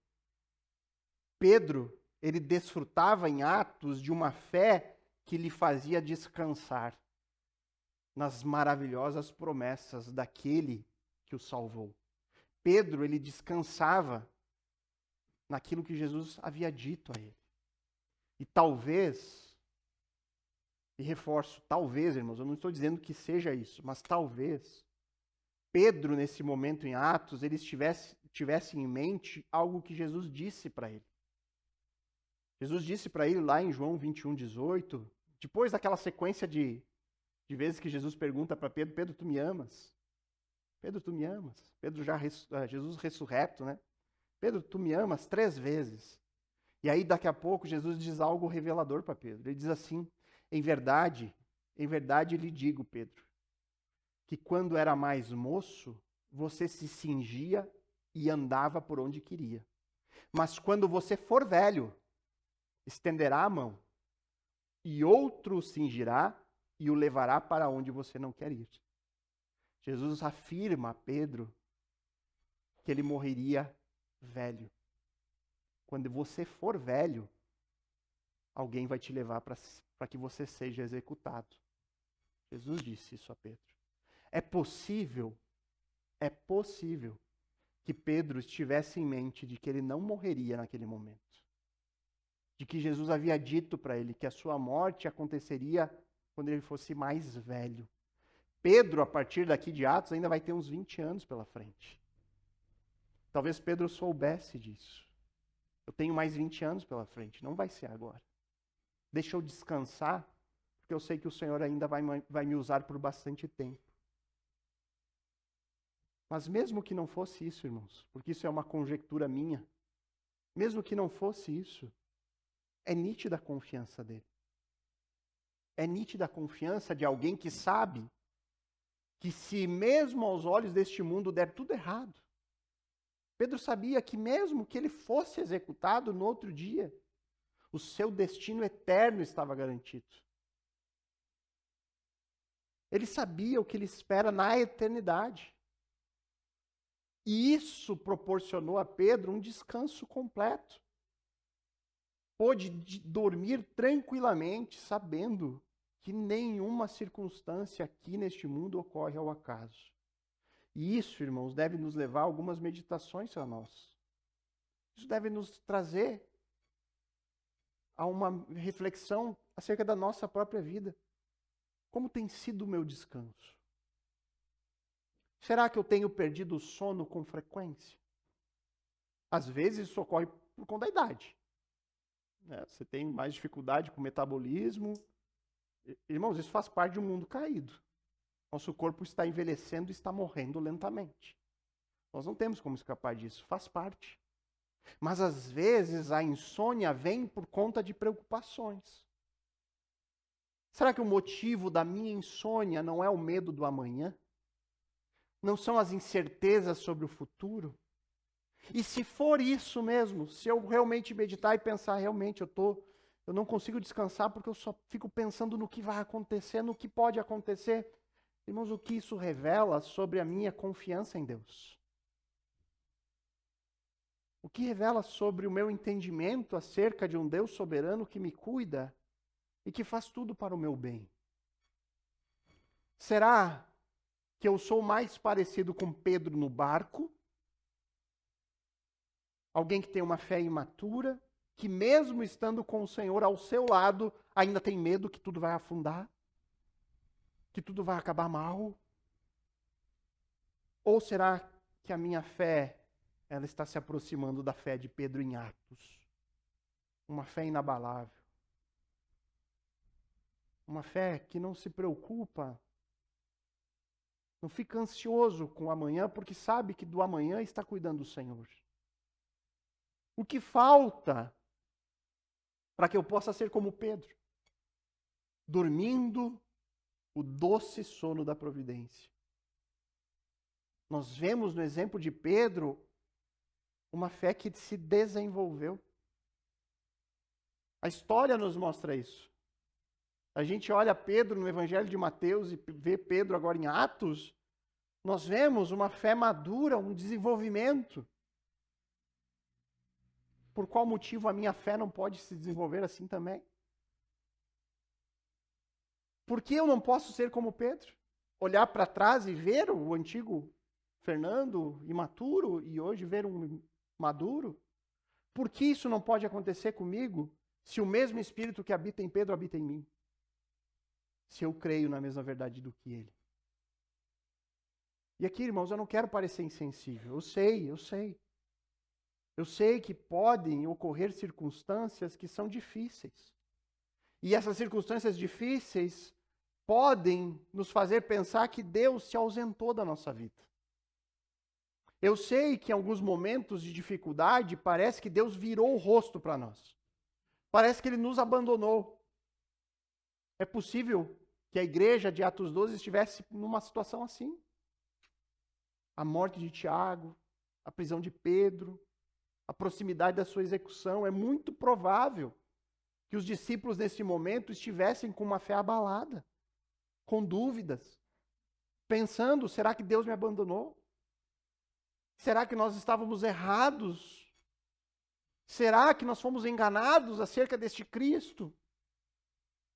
Pedro, ele desfrutava em Atos de uma fé que lhe fazia descansar nas maravilhosas promessas daquele que o salvou. Pedro, ele descansava naquilo que Jesus havia dito a ele. E talvez, e reforço, talvez, irmãos, eu não estou dizendo que seja isso, mas talvez Pedro, nesse momento em Atos, ele tivesse em mente algo que Jesus disse para ele. Jesus disse para ele lá em João 21:18, depois daquela sequência de vezes que Jesus pergunta para Pedro: Pedro, tu me amas? Pedro, tu me amas? Jesus ressurreto, né? Pedro, tu me amas 3 vezes. E aí daqui a pouco Jesus diz algo revelador para Pedro. Ele diz assim: em verdade lhe digo, Pedro, que quando era mais moço, você se cingia e andava por onde queria. Mas quando você for velho, estenderá a mão, e outro o cingirá e o levará para onde você não quer ir. Jesus afirma a Pedro que ele morreria velho. Quando você for velho, alguém vai te levar para que você seja executado. Jesus disse isso a Pedro. É possível que Pedro estivesse em mente de que ele não morreria naquele momento. De que Jesus havia dito para ele que a sua morte aconteceria quando ele fosse mais velho. Pedro, a partir daqui de Atos, ainda vai ter uns 20 anos pela frente. Talvez Pedro soubesse disso. Eu tenho mais 20 anos pela frente, não vai ser agora. Deixa eu descansar, porque eu sei que o Senhor ainda vai me usar por bastante tempo. Mas mesmo que não fosse isso, irmãos, porque isso é uma conjectura minha, mesmo que não fosse isso, é nítida a confiança dele. É nítida a confiança de alguém que sabe que se mesmo aos olhos deste mundo der tudo errado, Pedro sabia que mesmo que ele fosse executado no outro dia, o seu destino eterno estava garantido. Ele sabia o que ele espera na eternidade. E isso proporcionou a Pedro um descanso completo. Pôde dormir tranquilamente, sabendo que nenhuma circunstância aqui neste mundo ocorre ao acaso. E isso, irmãos, deve nos levar a algumas meditações a nós. Isso deve nos trazer a uma reflexão acerca da nossa própria vida. Como tem sido o meu descanso? Será que eu tenho perdido o sono com frequência? Às vezes isso ocorre por conta da idade. Você tem mais dificuldade com o metabolismo. Irmãos, isso faz parte de um mundo caído. Nosso corpo está envelhecendo e está morrendo lentamente. Nós não temos como escapar disso, faz parte. Mas às vezes a insônia vem por conta de preocupações. Será que o motivo da minha insônia não é o medo do amanhã? Não são as incertezas sobre o futuro? E se for isso mesmo, se eu realmente meditar e pensar, realmente eu não consigo descansar porque eu só fico pensando no que vai acontecer, no que pode acontecer. Irmãos, o que isso revela sobre a minha confiança em Deus? O que revela sobre o meu entendimento acerca de um Deus soberano que me cuida e que faz tudo para o meu bem? Será que eu sou mais parecido com Pedro no barco? Alguém que tem uma fé imatura, que mesmo estando com o Senhor ao seu lado, ainda tem medo que tudo vai afundar? Que tudo vai acabar mal? Ou será que a minha fé, ela está se aproximando da fé de Pedro em Atos? Uma fé inabalável. Uma fé que não se preocupa, não fica ansioso com o amanhã, porque sabe que do amanhã está cuidando o Senhor. O que falta para que eu possa ser como Pedro? Dormindo o doce sono da providência. Nós vemos no exemplo de Pedro uma fé que se desenvolveu. A história nos mostra isso. A gente olha Pedro no Evangelho de Mateus e vê Pedro agora em Atos, nós vemos uma fé madura, um desenvolvimento. Por qual motivo a minha fé não pode se desenvolver assim também? Por que eu não posso ser como Pedro? Olhar para trás e ver o antigo Fernando imaturo e hoje ver um maduro? Por que isso não pode acontecer comigo se o mesmo Espírito que habita em Pedro habita em mim? Se eu creio na mesma verdade do que ele. E aqui, irmãos, eu não quero parecer insensível. Eu sei. Eu sei que podem ocorrer circunstâncias que são difíceis. E essas circunstâncias difíceis podem nos fazer pensar que Deus se ausentou da nossa vida. Eu sei que em alguns momentos de dificuldade parece que Deus virou o rosto para nós. Parece que Ele nos abandonou. É possível que a igreja de Atos 12 estivesse numa situação assim. A morte de Tiago, a prisão de Pedro, a proximidade da sua execução. É muito provável que os discípulos nesse momento estivessem com uma fé abalada, com dúvidas, pensando: será que Deus me abandonou? Será que nós estávamos errados? Será que nós fomos enganados acerca deste Cristo?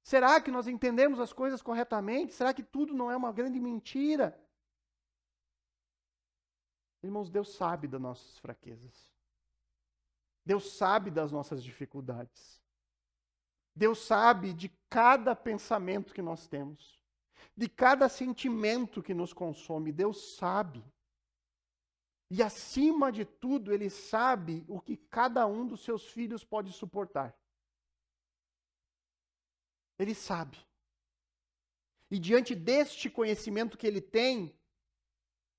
Será que nós entendemos as coisas corretamente? Será que tudo não é uma grande mentira? Irmãos, Deus sabe das nossas fraquezas. Deus sabe das nossas dificuldades. Deus sabe de cada pensamento que nós temos, de cada sentimento que nos consome. Deus sabe. E acima de tudo, Ele sabe o que cada um dos seus filhos pode suportar. Ele sabe. E diante deste conhecimento que Ele tem,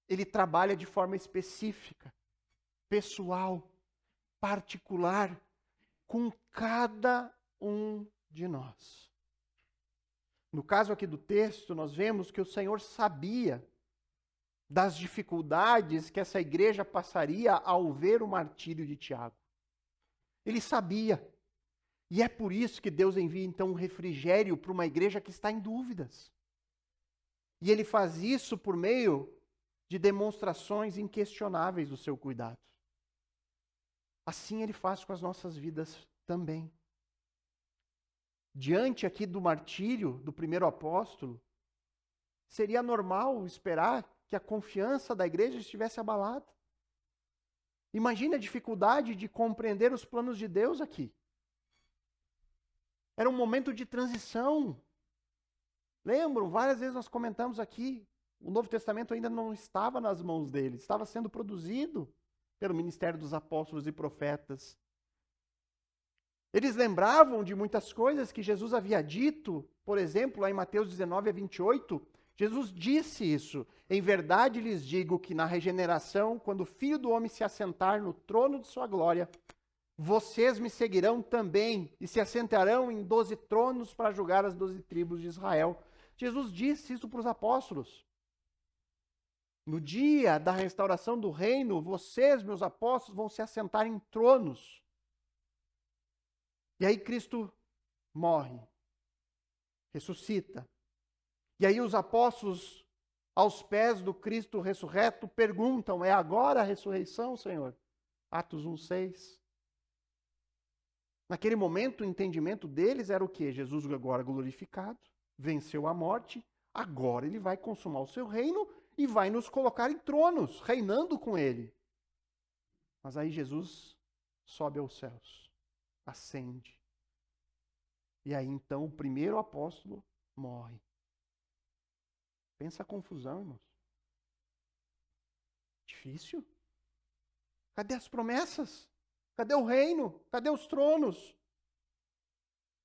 Ele trabalha de forma específica, pessoal, particular, com cada um de nós. No caso aqui do texto, nós vemos que o Senhor sabia das dificuldades que essa igreja passaria ao ver o martírio de Tiago. Ele sabia. E é por isso que Deus envia então um refrigério para uma igreja que está em dúvidas. E Ele faz isso por meio de demonstrações inquestionáveis do seu cuidado. Assim Ele faz com as nossas vidas também. Diante aqui do martírio do primeiro apóstolo, seria normal esperar que a confiança da igreja estivesse abalada. Imagine a dificuldade de compreender os planos de Deus aqui. Era um momento de transição. Lembram? Várias vezes nós comentamos aqui, o Novo Testamento ainda não estava nas mãos deles, estava sendo produzido pelo ministério dos apóstolos e profetas. Eles lembravam de muitas coisas que Jesus havia dito, por exemplo, lá em Mateus 19:28, Jesus disse isso: em verdade lhes digo que na regeneração, quando o Filho do Homem se assentar no trono de sua glória, vocês me seguirão também e se assentarão em 12 tronos para julgar as 12 tribos de Israel. Jesus disse isso para os apóstolos. No dia da restauração do reino, vocês, meus apóstolos, vão se assentar em tronos. E aí Cristo morre, ressuscita. E aí os apóstolos, aos pés do Cristo ressurreto, perguntam: é agora a ressurreição, Senhor? Atos 1:6. Naquele momento, o entendimento deles era o quê? Jesus agora glorificado, venceu a morte, agora Ele vai consumar o seu reino e vai nos colocar em tronos, reinando com Ele. Mas aí Jesus sobe aos céus, ascende. E aí então o primeiro apóstolo morre. Pensa a confusão, irmãos. Difícil. Cadê as promessas? Cadê o reino? Cadê os tronos?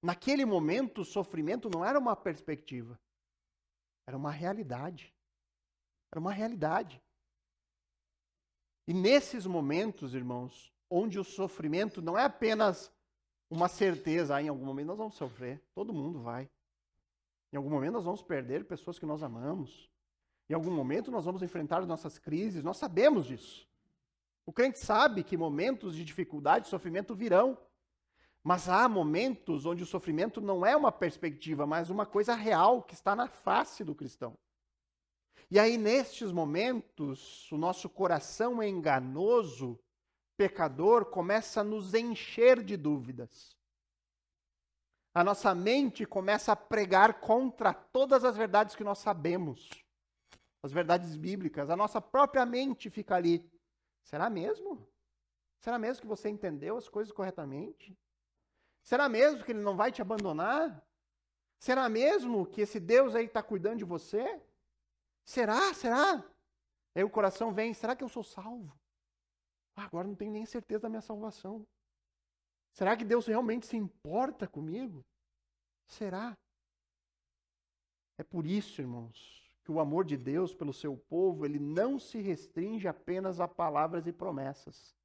Naquele momento, o sofrimento não era uma perspectiva. Era uma realidade. Era uma realidade. E nesses momentos, irmãos, onde o sofrimento não é apenas uma certeza: em algum momento nós vamos sofrer, todo mundo vai. Em algum momento nós vamos perder pessoas que nós amamos. Em algum momento nós vamos enfrentar nossas crises, nós sabemos disso. O crente sabe que momentos de dificuldade e sofrimento virão. Mas há momentos onde o sofrimento não é uma perspectiva, mas uma coisa real que está na face do cristão. E aí, nestes momentos, o nosso coração enganoso, pecador, começa a nos encher de dúvidas. A nossa mente começa a pregar contra todas as verdades que nós sabemos, as verdades bíblicas. A nossa própria mente fica ali: será mesmo? Será mesmo que você entendeu as coisas corretamente? Será mesmo que Ele não vai te abandonar? Será mesmo que esse Deus aí está cuidando de você? Será? Será? Aí o coração vem: será que eu sou salvo? Agora não tenho nem certeza da minha salvação. Será que Deus realmente se importa comigo? Será? É por isso, irmãos, que o amor de Deus pelo seu povo, ele não se restringe apenas a palavras e promessas.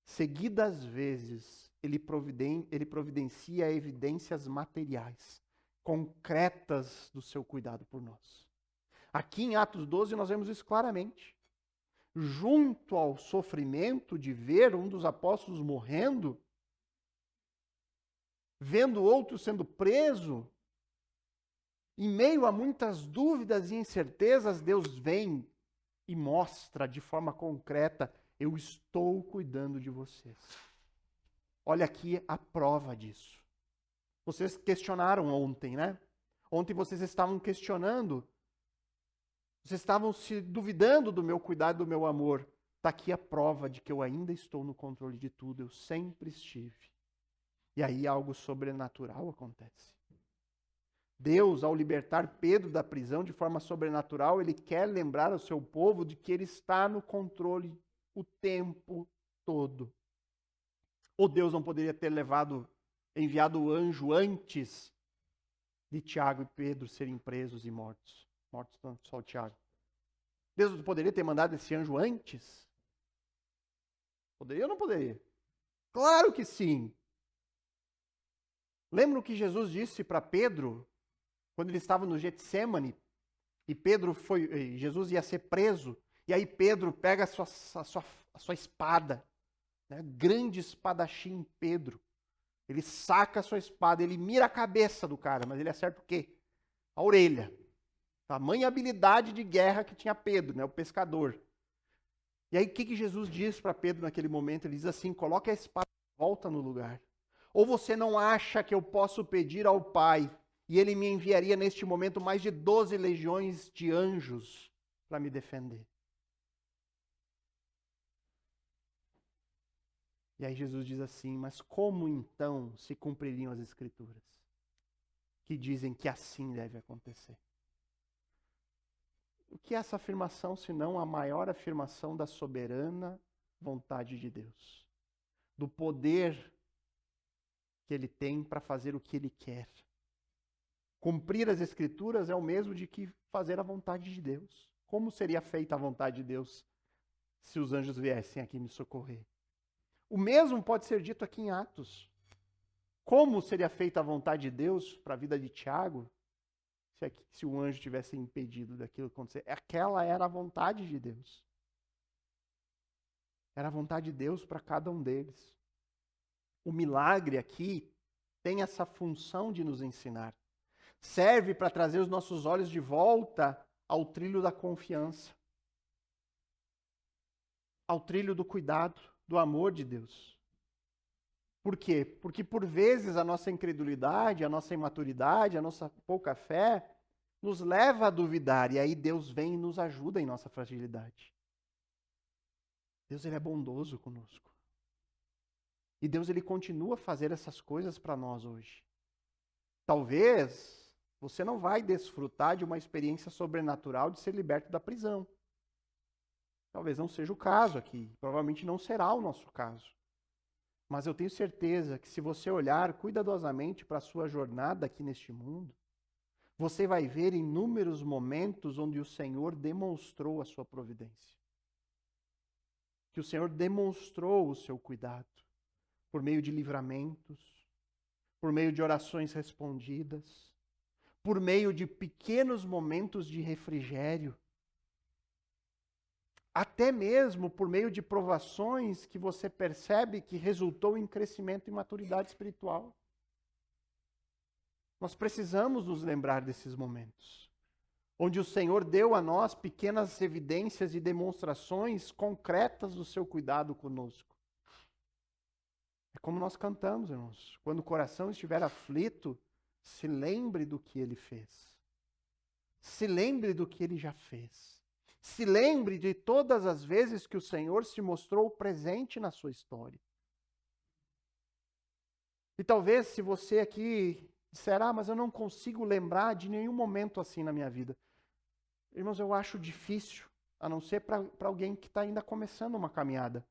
Seguidas vezes, ele providencia evidências materiais, concretas do seu cuidado por nós. Aqui em Atos 12 nós vemos isso claramente. junto ao sofrimento de ver um dos apóstolos morrendo, vendo outro sendo preso, em meio a muitas dúvidas e incertezas, Deus vem e mostra de forma concreta: eu estou cuidando de vocês. Olha aqui a prova disso. Vocês questionaram ontem, né? Ontem vocês estavam questionando, vocês estavam se duvidando do meu cuidado, do meu amor. Está aqui a prova de que eu ainda estou no controle de tudo, eu sempre estive. E aí algo sobrenatural acontece. Deus, ao libertar Pedro da prisão de forma sobrenatural, ele quer lembrar ao seu povo de que ele está no controle o tempo todo. Ou Deus não poderia ter enviado o anjo antes de Tiago e Pedro serem presos e mortos? Mortos só o Tiago. Deus não poderia ter mandado esse anjo antes? Poderia ou não poderia? Claro que sim. Lembra o que Jesus disse para Pedro quando ele estava no Getsêmani e Jesus ia ser preso, e aí Pedro pega a sua espada, né? Grande espadachim Pedro. Ele saca a sua espada, ele mira a cabeça do cara, mas ele acerta o quê? A orelha. Tamanha habilidade de guerra que tinha Pedro, né? O pescador. E aí o que Jesus diz para Pedro naquele momento? Ele diz assim: coloque a espada de volta no lugar. Ou você não acha que eu posso pedir ao Pai e ele me enviaria neste momento mais de 12 legiões de anjos para me defender? E aí Jesus diz assim: mas como então se cumpririam as Escrituras que dizem que assim deve acontecer? O que é essa afirmação, senão a maior afirmação da soberana vontade de Deus? Do poder que ele tem para fazer o que ele quer. Cumprir as Escrituras é o mesmo de que fazer a vontade de Deus. Como seria feita a vontade de Deus se os anjos viessem aqui me socorrer? O mesmo pode ser dito aqui em Atos. Como seria feita a vontade de Deus para a vida de Tiago se o anjo tivesse impedido daquilo acontecer? Aquela era a vontade de Deus. Era a vontade de Deus para cada um deles. O milagre aqui tem essa função de nos ensinar. Serve para trazer os nossos olhos de volta ao trilho da confiança, ao trilho do cuidado, do amor de Deus. Por quê? Porque por vezes a nossa incredulidade, a nossa imaturidade, a nossa pouca fé nos leva a duvidar, e aí Deus vem e nos ajuda em nossa fragilidade. Deus, ele é bondoso conosco. E Deus, ele continua a fazer essas coisas para nós hoje. Talvez você não vai desfrutar de uma experiência sobrenatural de ser liberto da prisão. Talvez não seja o caso aqui. Provavelmente não será o nosso caso. Mas eu tenho certeza que se você olhar cuidadosamente para a sua jornada aqui neste mundo, você vai ver inúmeros momentos onde o Senhor demonstrou a sua providência. Que o Senhor demonstrou o seu cuidado por meio de livramentos, por meio de orações respondidas, por meio de pequenos momentos de refrigério, até mesmo por meio de provações que você percebe que resultou em crescimento e maturidade espiritual. Nós precisamos nos lembrar desses momentos, onde o Senhor deu a nós pequenas evidências e demonstrações concretas do seu cuidado conosco. É como nós cantamos, irmãos. Quando o coração estiver aflito, se lembre do que ele fez. Se lembre do que ele já fez. Se lembre de todas as vezes que o Senhor se mostrou presente na sua história. E talvez se você aqui disser, mas eu não consigo lembrar de nenhum momento assim na minha vida. Irmãos, eu acho difícil, a não ser para alguém que está ainda começando uma caminhada.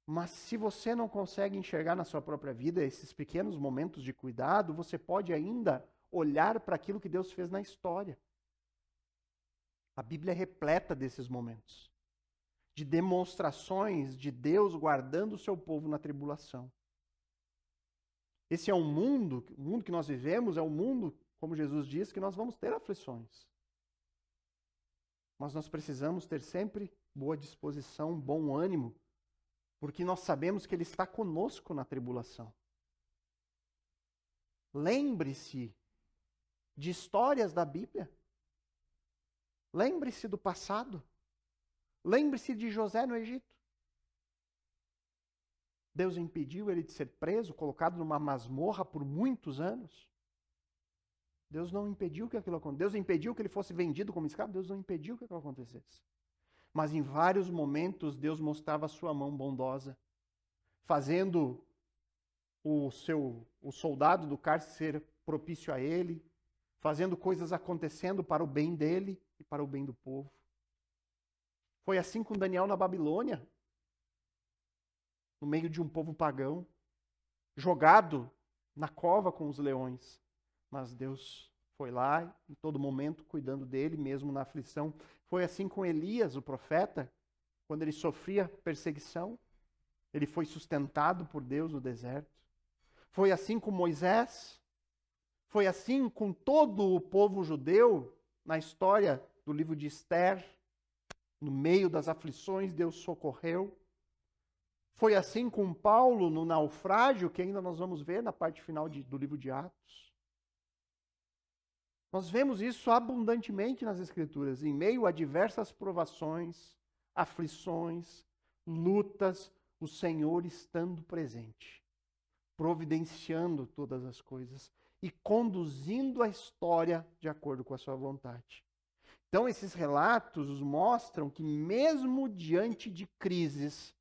Mas se você não consegue enxergar na sua própria vida esses pequenos momentos de cuidado, você pode ainda olhar para aquilo que Deus fez na história. A Bíblia é repleta desses momentos, de demonstrações de Deus guardando o seu povo na tribulação. Esse é o mundo que nós vivemos, é um mundo, como Jesus diz, que nós vamos ter aflições. Mas nós precisamos ter sempre boa disposição, bom ânimo, porque nós sabemos que Ele está conosco na tribulação. Lembre-se de histórias da Bíblia. Lembre-se do passado. Lembre-se de José no Egito. Deus impediu ele de ser preso, colocado numa masmorra por muitos anos. Deus não impediu que aquilo acontecesse. Deus impediu que ele fosse vendido como escravo. Deus não impediu que aquilo acontecesse. Mas em vários momentos Deus mostrava a sua mão bondosa, fazendo o soldado do cárcere ser propício a ele, fazendo coisas acontecendo para o bem dele e para o bem do povo. Foi assim com Daniel na Babilônia, no meio de um povo pagão, jogado na cova com os leões. Mas Deus foi lá, em todo momento, cuidando dele, mesmo na aflição. Foi assim com Elias, o profeta, quando ele sofria perseguição. Ele foi sustentado por Deus no deserto. Foi assim com Moisés. Foi assim com todo o povo judeu, na história do livro de Esther. No meio das aflições, Deus socorreu. Foi assim com Paulo no naufrágio, que ainda nós vamos ver na parte final do livro de Atos. Nós vemos isso abundantemente nas Escrituras, em meio a diversas provações, aflições, lutas, o Senhor estando presente, providenciando todas as coisas e conduzindo a história de acordo com a sua vontade. Então, esses relatos mostram que mesmo diante de crises,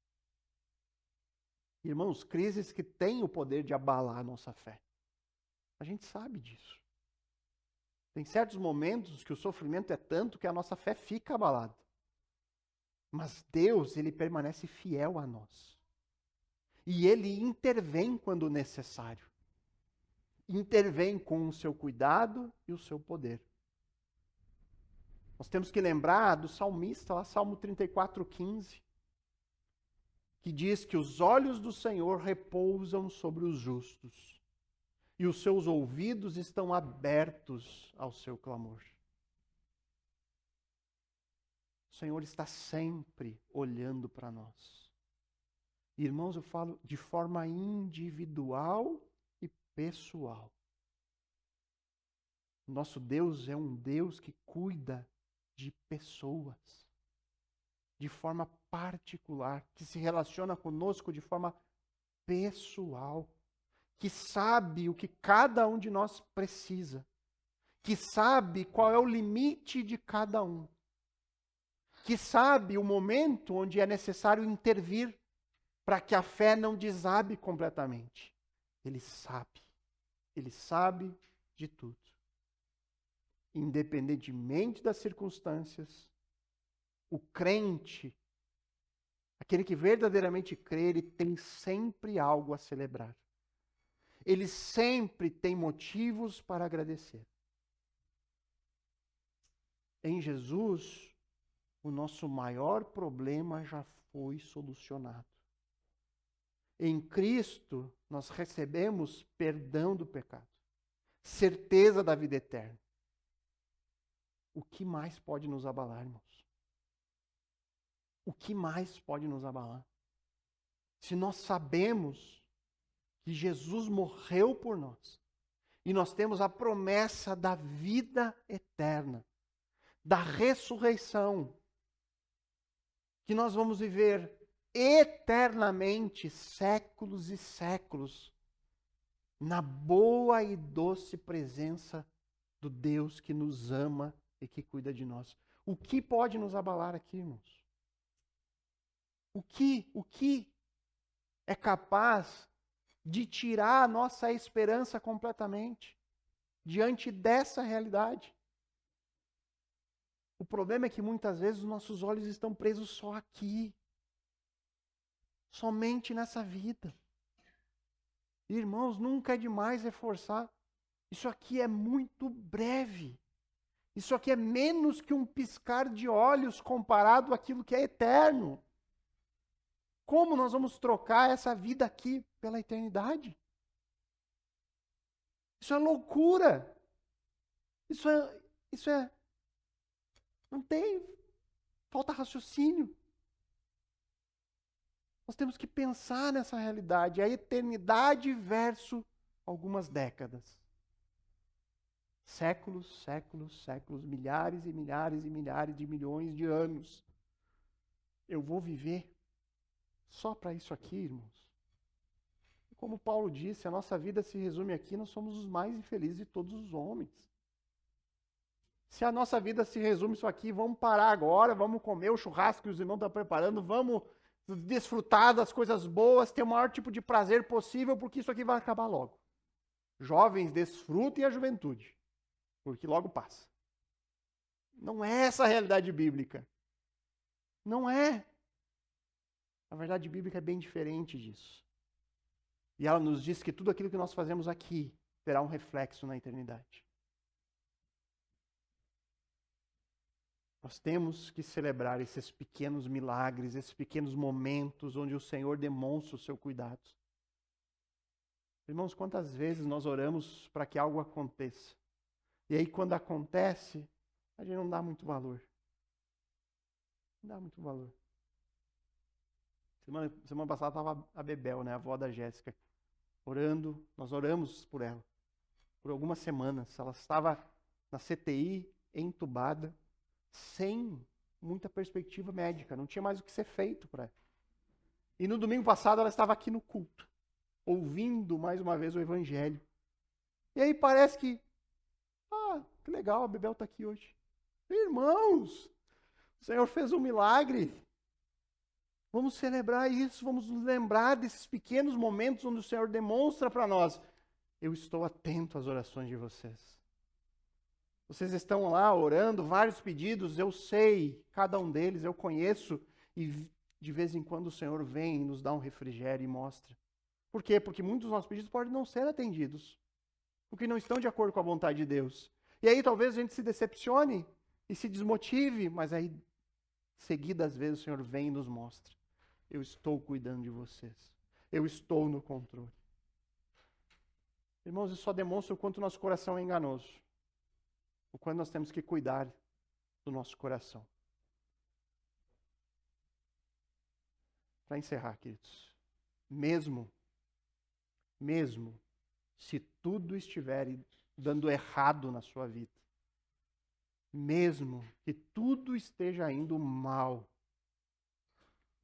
irmãos, crises que têm o poder de abalar a nossa fé. A gente sabe disso. Tem certos momentos que o sofrimento é tanto que a nossa fé fica abalada. Mas Deus, Ele permanece fiel a nós. E Ele intervém quando necessário. Intervém com o seu cuidado e o seu poder. Nós temos que lembrar do salmista, lá, Salmo 34:15. Que diz que os olhos do Senhor repousam sobre os justos, e os seus ouvidos estão abertos ao seu clamor. O Senhor está sempre olhando para nós. Irmãos, eu falo de forma individual e pessoal. Nosso Deus é um Deus que cuida de pessoas. De forma particular, que se relaciona conosco de forma pessoal, que sabe o que cada um de nós precisa, que sabe qual é o limite de cada um, que sabe o momento onde é necessário intervir para que a fé não desabe completamente. Ele sabe de tudo. Independentemente das circunstâncias, o crente, aquele que verdadeiramente crê, ele tem sempre algo a celebrar. Ele sempre tem motivos para agradecer. Em Jesus, o nosso maior problema já foi solucionado. Em Cristo, nós recebemos perdão do pecado, certeza da vida eterna. O que mais pode nos abalar, irmãos? O que mais pode nos abalar? Se nós sabemos que Jesus morreu por nós, e nós temos a promessa da vida eterna, da ressurreição, que nós vamos viver eternamente, séculos e séculos, na boa e doce presença do Deus que nos ama e que cuida de nós. O que pode nos abalar aqui, irmãos? O que é capaz de tirar a nossa esperança completamente diante dessa realidade? O problema é que muitas vezes os nossos olhos estão presos só aqui, somente nessa vida. Irmãos, nunca é demais reforçar. Isso aqui é muito breve. Isso aqui é menos que um piscar de olhos comparado àquilo que é eterno. Como nós vamos trocar essa vida aqui pela eternidade? Isso é loucura. Isso é não tem, falta raciocínio. Nós temos que pensar nessa realidade, a eternidade versus algumas décadas. Séculos, séculos, séculos, milhares e milhares e milhares de milhões de anos. Eu vou viver só para isso aqui, irmãos? Como Paulo disse, a nossa vida se resume aqui, nós somos os mais infelizes de todos os homens. Se a nossa vida se resume isso aqui, vamos parar agora, vamos comer o churrasco que os irmãos estão preparando, vamos desfrutar das coisas boas, ter o maior tipo de prazer possível, porque isso aqui vai acabar logo. Jovens, desfrutem a juventude, porque logo passa. Não é essa a realidade bíblica. Não é. A verdade bíblica é bem diferente disso. E ela nos diz que tudo aquilo que nós fazemos aqui terá um reflexo na eternidade. Nós temos que celebrar esses pequenos milagres, esses pequenos momentos onde o Senhor demonstra o seu cuidado. Irmãos, quantas vezes nós oramos para que algo aconteça? E aí, quando acontece, a gente não dá muito valor. Não dá muito valor. Semana passada estava a Bebel, né, a avó da Jéssica, orando. Nós oramos por ela. Por algumas semanas. Ela estava na CTI, entubada, sem muita perspectiva médica. Não tinha mais o que ser feito para ela. E no domingo passado ela estava aqui no culto, ouvindo mais uma vez o Evangelho. E aí parece que legal, a Bebel está aqui hoje. Irmãos, o Senhor fez um milagre. Vamos celebrar isso, vamos nos lembrar desses pequenos momentos onde o Senhor demonstra para nós: eu estou atento às orações de vocês. Vocês estão lá orando, vários pedidos, eu sei, cada um deles eu conheço, e de vez em quando o Senhor vem e nos dá um refrigério e mostra. Por quê? Porque muitos dos nossos pedidos podem não ser atendidos, porque não estão de acordo com a vontade de Deus. E aí talvez a gente se decepcione e se desmotive, mas aí, seguidas vezes, o Senhor vem e nos mostra: eu estou cuidando de vocês, eu estou no controle. Irmãos, isso só demonstra o quanto o nosso coração é enganoso, o quanto nós temos que cuidar do nosso coração. Para encerrar, queridos, mesmo se tudo estiver dando errado na sua vida, mesmo que tudo esteja indo mal,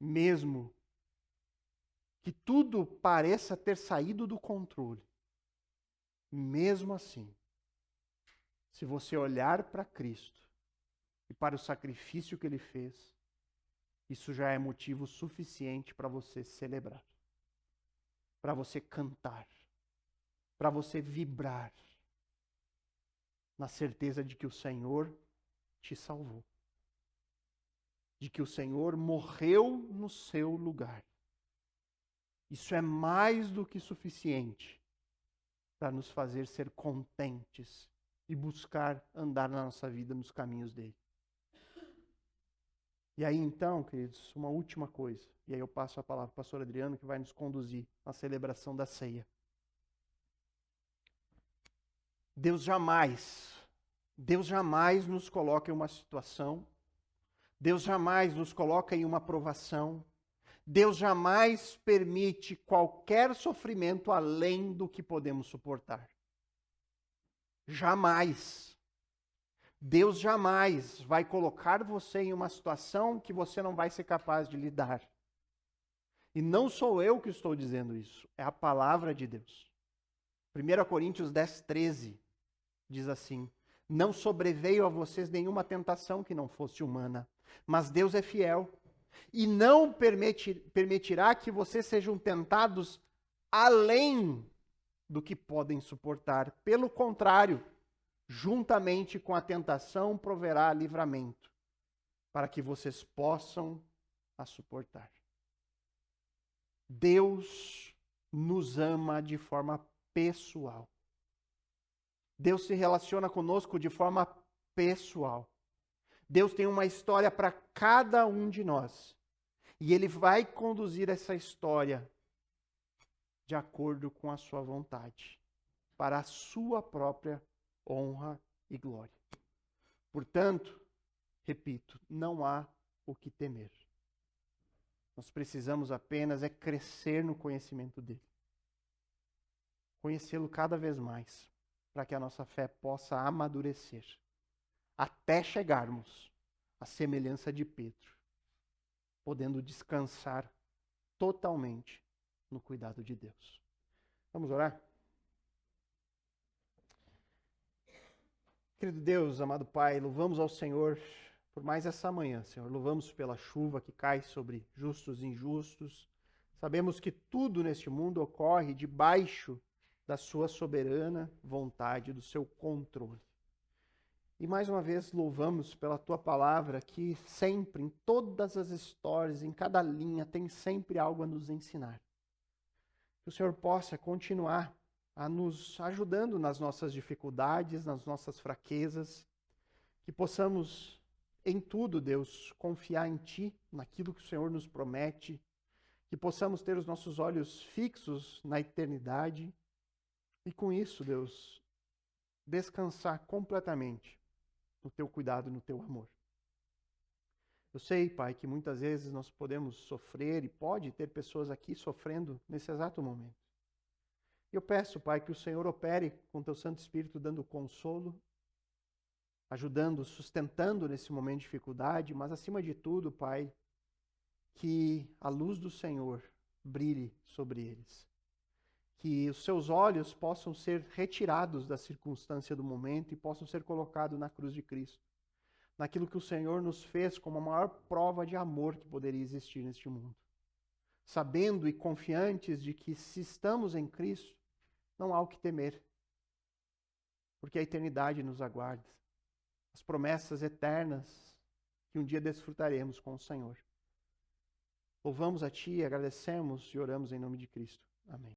mesmo que tudo pareça ter saído do controle, mesmo assim, se você olhar para Cristo e para o sacrifício que Ele fez, isso já é motivo suficiente para você celebrar, para você cantar, para você vibrar, na certeza de que o Senhor te salvou, de que o Senhor morreu no seu lugar. Isso é mais do que suficiente para nos fazer ser contentes e buscar andar na nossa vida nos caminhos dele. E aí então, queridos, uma última coisa, e aí eu passo a palavra para o pastor Adriano, que vai nos conduzir na celebração da ceia. Deus jamais nos coloca em uma situação, Deus jamais nos coloca em uma provação, Deus jamais permite qualquer sofrimento além do que podemos suportar. Jamais. Deus jamais vai colocar você em uma situação que você não vai ser capaz de lidar. E não sou eu que estou dizendo isso, é a palavra de Deus. 1 Coríntios 10:13 diz assim: não sobreveio a vocês nenhuma tentação que não fosse humana, mas Deus é fiel e não permitirá que vocês sejam tentados além do que podem suportar. Pelo contrário, juntamente com a tentação proverá livramento, para que vocês possam a suportar. Deus nos ama de forma pessoal. Deus se relaciona conosco de forma pessoal. Deus tem uma história para cada um de nós. E Ele vai conduzir essa história de acordo com a sua vontade, para a sua própria honra e glória. Portanto, repito, não há o que temer. Nós precisamos apenas crescer no conhecimento dele. Conhecê-lo cada vez mais, para que a nossa fé possa amadurecer, até chegarmos à semelhança de Pedro, podendo descansar totalmente no cuidado de Deus. Vamos orar? Querido Deus, amado Pai, louvamos ao Senhor por mais essa manhã, Senhor. Louvamos pela chuva que cai sobre justos e injustos. Sabemos que tudo neste mundo ocorre debaixo da sua soberana vontade, do seu controle. E mais uma vez louvamos pela tua palavra que sempre, em todas as histórias, em cada linha, tem sempre algo a nos ensinar. Que o Senhor possa continuar a nos ajudando nas nossas dificuldades, nas nossas fraquezas, que possamos em tudo, Deus, confiar em Ti, naquilo que o Senhor nos promete, que possamos ter os nossos olhos fixos na eternidade e com isso, Deus, descansar completamente no Teu cuidado e no Teu amor. Eu sei, Pai, que muitas vezes nós podemos sofrer e pode ter pessoas aqui sofrendo nesse exato momento. Eu peço, Pai, que o Senhor opere com Teu Santo Espírito dando consolo, ajudando, sustentando nesse momento de dificuldade, mas acima de tudo, Pai, que a luz do Senhor brilhe sobre eles. Que os seus olhos possam ser retirados da circunstância do momento e possam ser colocados na cruz de Cristo. Naquilo que o Senhor nos fez como a maior prova de amor que poderia existir neste mundo. Sabendo e confiantes de que se estamos em Cristo, não há o que temer. Porque a eternidade nos aguarda. As promessas eternas que um dia desfrutaremos com o Senhor. Louvamos a Ti, agradecemos e oramos em nome de Cristo. Amém.